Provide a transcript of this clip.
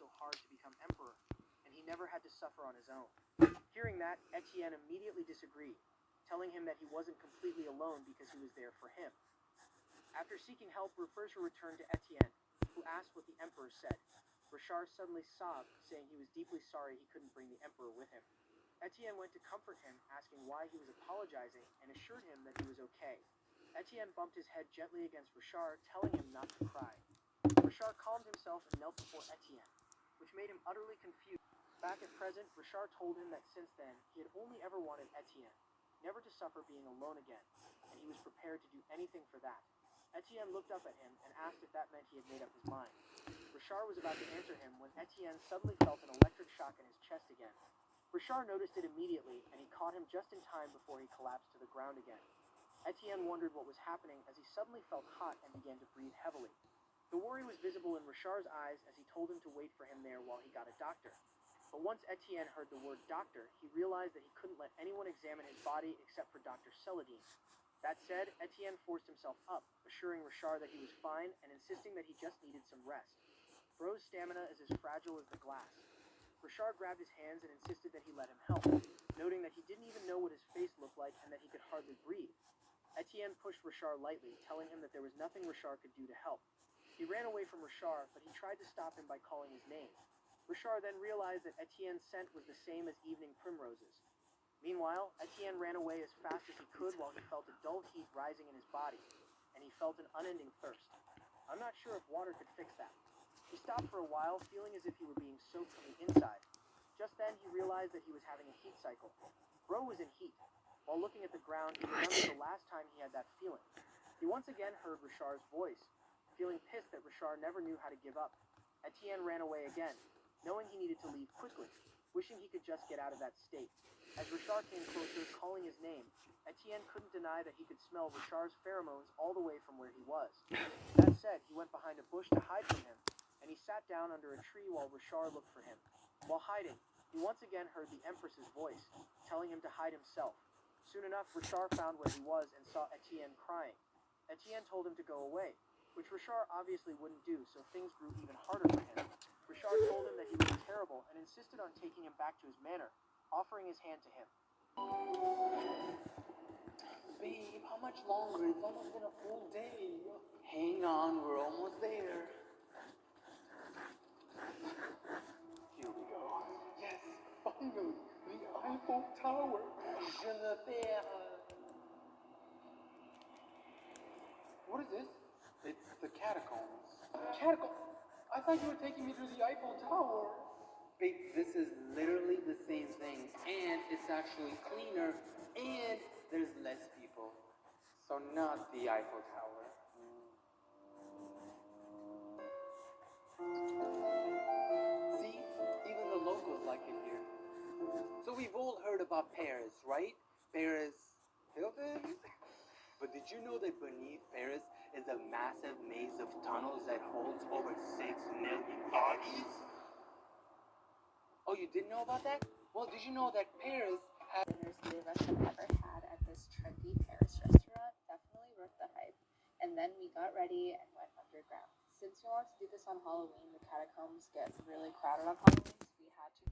so hard to become emperor, and he never had to suffer on his own. Hearing that, Etienne immediately disagreed, telling him that he wasn't completely alone because he was there for him. After seeking help, Refurger returned to Etienne, who asked what the emperor said. Richard suddenly sobbed, saying he was deeply sorry he couldn't bring the emperor with him. Etienne went to comfort him, asking why he was apologizing, and assured him that he was okay. Etienne bumped his head gently against Richard, telling him not to cry. Richard calmed himself and knelt before Etienne, which made him utterly confused. Back at present, Richard told him that since then, he had only ever wanted Etienne, never to suffer being alone again, and he was prepared to do anything for that. Etienne looked up at him and asked if that meant he had made up his mind. Richard was about to answer him when Etienne suddenly felt an electric shock in his chest again. Richard noticed it immediately, and he caught him just in time before he collapsed to the ground again. Etienne wondered what was happening as he suddenly felt hot and began to breathe heavily. The worry was visible in Richard's eyes as he told him to wait for him there while he got a doctor. But once Etienne heard the word doctor, he realized that he couldn't let anyone examine his body except for Dr. Celadine. That said, Etienne forced himself up, assuring Richard that he was fine and insisting that he just needed some rest. Bro's stamina is as fragile as the glass. Richard grabbed his hands and insisted that he let him help, noting that he didn't even know what his face looked like and that he could hardly breathe. Etienne pushed Richard lightly, telling him that there was nothing Richard could do to help. He ran away from Richard, but he tried to stop him by calling his name. Richard then realized that Etienne's scent was the same as evening primroses. Meanwhile, Etienne ran away as fast as he could while he felt a dull heat rising in his body, and he felt an unending thirst. I'm not sure if water could fix that. He stopped for a while, feeling as if he were being soaked from the inside. Just then, he realized that he was having a heat cycle. Bro was in heat. While looking at the ground, he remembered the last time he had that feeling. He once again heard Richard's voice, feeling pissed that Richard never knew how to give up. Etienne ran away again, knowing he needed to leave quickly, wishing he could just get out of that state. As Richard came closer, calling his name, Etienne couldn't deny that he could smell Richard's pheromones all the way from where he was. That said, he went behind a bush to hide from him, and he sat down under a tree while Richard looked for him. While hiding, he once again heard the Empress's voice, telling him to hide himself. Soon enough, Richard found where he was and saw Etienne crying. Etienne told him to go away, which Richard obviously wouldn't do, so things grew even harder for him. Richard told him that he was terrible and insisted on taking him back to his manor, offering his hand to him. Babe, how much longer? It's almost been a full day. Hang on, we're almost there. Here we go. Yes, finally, the Eiffel Tower. Je le perds. What is this? It's the catacombs. Catacombs? I thought you were taking me to the Eiffel Tower. Babe, this is literally the same thing, and it's actually cleaner, and there's less people. So not the Eiffel Tower. See? Even the locals like it here. So we've all heard about Paris, right? Paris Hilton? But did you know that beneath Paris is a massive maze of tunnels that holds over 6 million bodies? Oh, you didn't know about that? Well, did you know that Paris has... Dinners either of us have ever had at this trendy Paris restaurant. Definitely worth the hype. And then we got ready and went underground. Since we wanted to do this on Halloween, the catacombs get really crowded on Halloween, so we had to